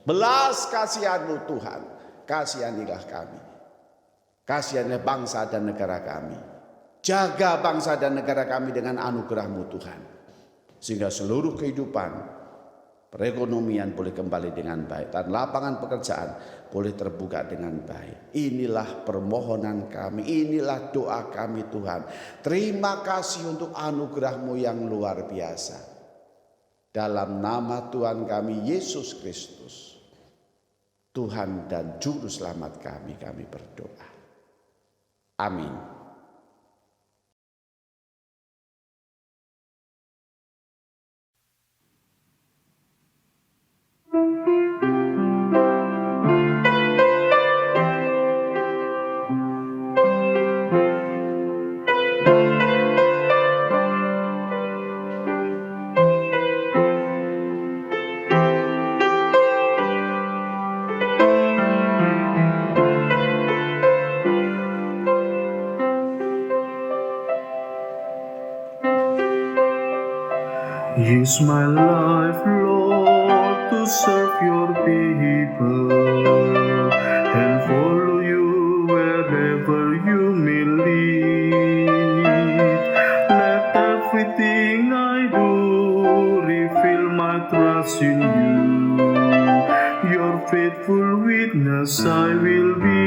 [SPEAKER 4] belas kasihan-Mu Tuhan, kasihanilah kami. Kasihanilah bangsa dan negara kami. Jaga bangsa dan negara kami dengan anugerah-Mu Tuhan. Sehingga seluruh kehidupan, perekonomian boleh kembali dengan baik. Dan lapangan pekerjaan boleh terbuka dengan baik. Inilah permohonan kami, inilah doa kami Tuhan. Terima kasih untuk anugerah-Mu yang luar biasa. Dalam nama Tuhan kami Yesus Kristus, Tuhan dan Juru Selamat kami berdoa. Amin.
[SPEAKER 5] Use my life, Lord, to serve your people and follow you wherever you may lead. Let everything I do reveal my trust in you. Your faithful witness I will be.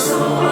[SPEAKER 6] So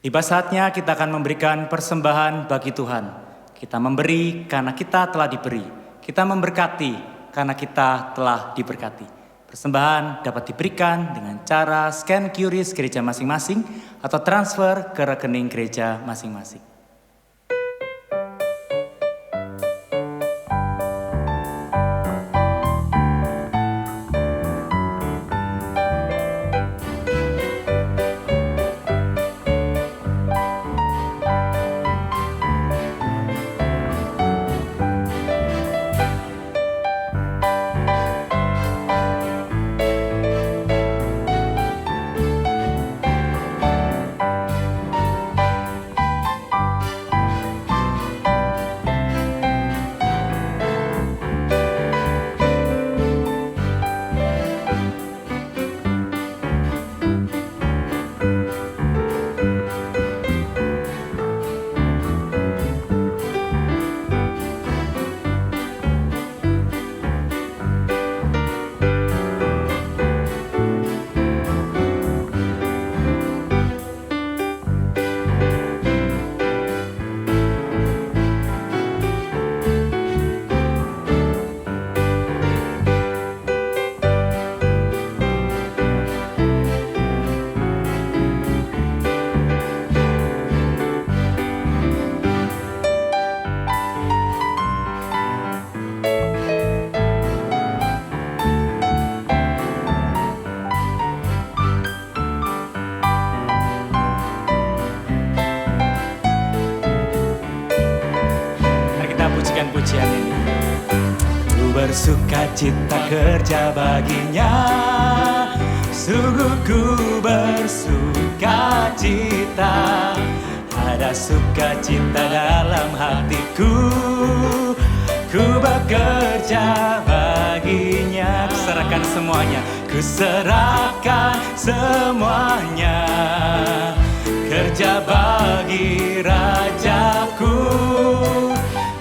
[SPEAKER 1] Tiba saatnya kita akan memberikan persembahan bagi Tuhan. Kita memberi karena kita telah diberi. Kita memberkati karena kita telah diberkati. Persembahan dapat diberikan dengan cara scan QRIS gereja masing-masing atau transfer ke rekening gereja masing-masing. Pujian ini. Ku bersuka cita kerja baginya, sungguh ku bersuka cita. Ada sukacita dalam hatiku, ku bekerja baginya. Kuserahkan semuanya, kuserahkan semuanya. Kerja bagi Rajaku,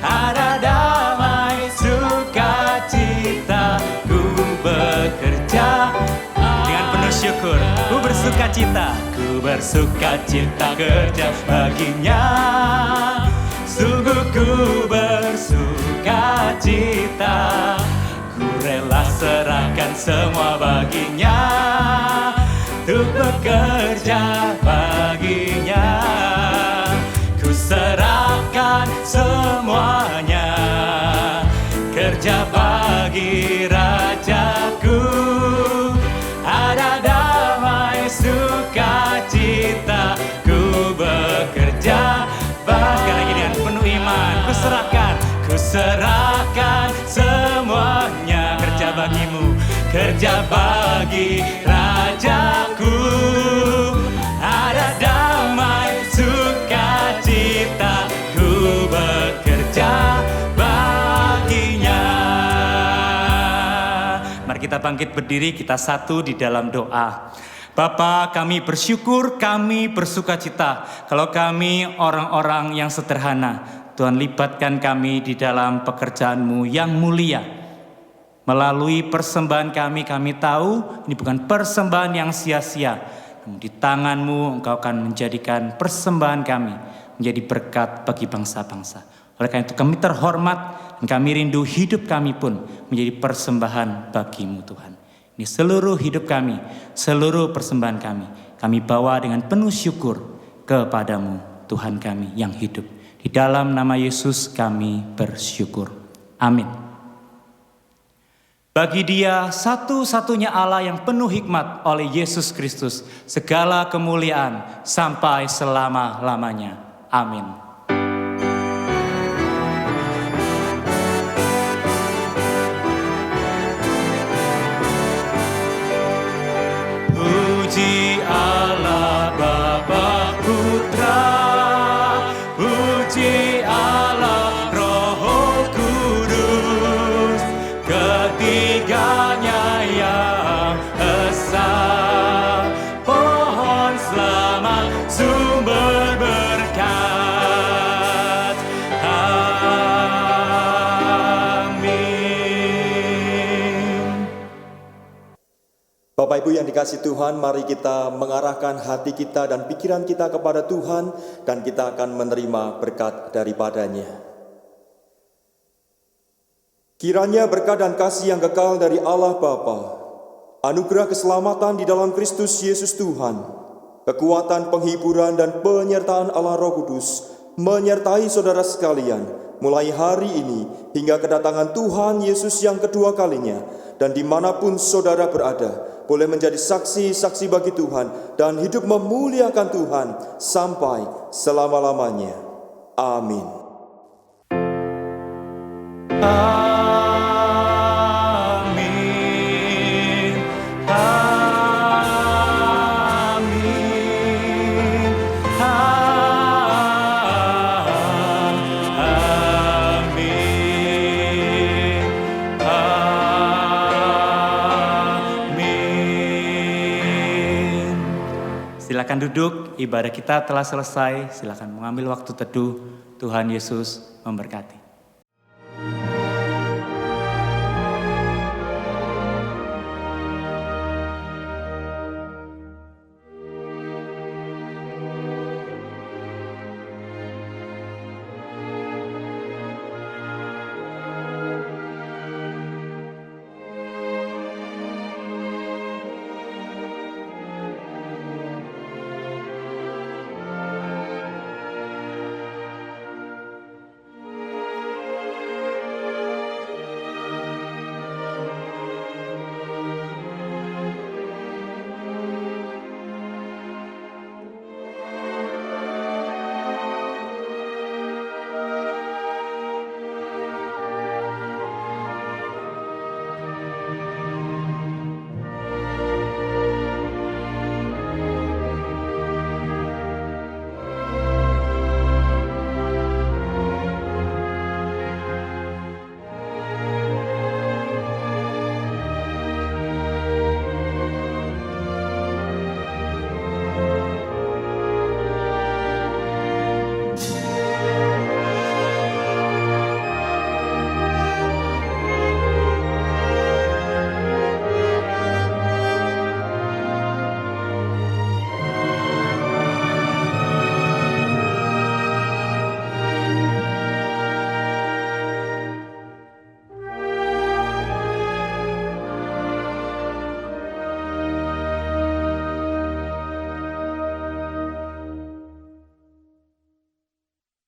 [SPEAKER 1] ada damai sukacita. Ku bekerja dengan penuh syukur, ku bersuka cita. Ku bersuka cita kerja baginya, sungguh ku bersuka cita. Ku rela serahkan semua baginya, untuk bekerja baginya. Ku serahkan semuanya, kerja bagi Rajaku. Ada damai sukacita, ku bekerja. Sekali lagi dengan penuh iman, ku serahkan semuanya. Kerja bagimu, kerja bagi Rajaku. Ada damai sukacita, ku bekerja baginya. Mari kita bangkit berdiri, kita satu di dalam doa. Bapa, kami bersyukur, kami bersukacita kalau kami orang-orang yang sederhana. Tuhan, libatkan kami di dalam pekerjaan-Mu yang mulia. Melalui persembahan kami tahu ini bukan persembahan yang sia-sia. Namun di tangan-Mu Engkau akan menjadikan persembahan kami
[SPEAKER 3] menjadi berkat bagi bangsa-bangsa. Oleh karena itu kami terhormat dan kami rindu hidup kami pun menjadi persembahan bagi-Mu Tuhan. Ini seluruh hidup kami, seluruh persembahan kami bawa dengan penuh syukur kepadamu Tuhan kami yang hidup. Di dalam nama Yesus kami bersyukur. Amin. Bagi Dia satu-satunya Allah yang penuh hikmat oleh Yesus Kristus, segala kemuliaan sampai selama-lamanya. Amin. Puji Allah Bapa Putra, puji Allah Roh Kudus, ketiganya yang esa. Pohon selamat, sumber berkat. Amin.
[SPEAKER 6] Bapak Ibu yang dikasihi Tuhan, mari kita mengarahkan hati kita dan pikiran kita kepada Tuhan dan kita akan menerima berkat daripadanya. Kiranya berkat dan kasih yang kekal dari Allah Bapa, anugerah keselamatan di dalam Kristus Yesus Tuhan, kekuatan penghiburan dan penyertaan Allah Roh Kudus menyertai saudara sekalian mulai hari ini hingga kedatangan Tuhan Yesus yang kedua kalinya, dan dimanapun saudara berada boleh menjadi saksi-saksi bagi Tuhan dan hidup memuliakan Tuhan sampai selama-lamanya. Amin.
[SPEAKER 3] Amin. Amin. Amin. Silakan duduk, ibadah kita telah selesai. Silakan mengambil waktu teduh. Tuhan Yesus memberkati.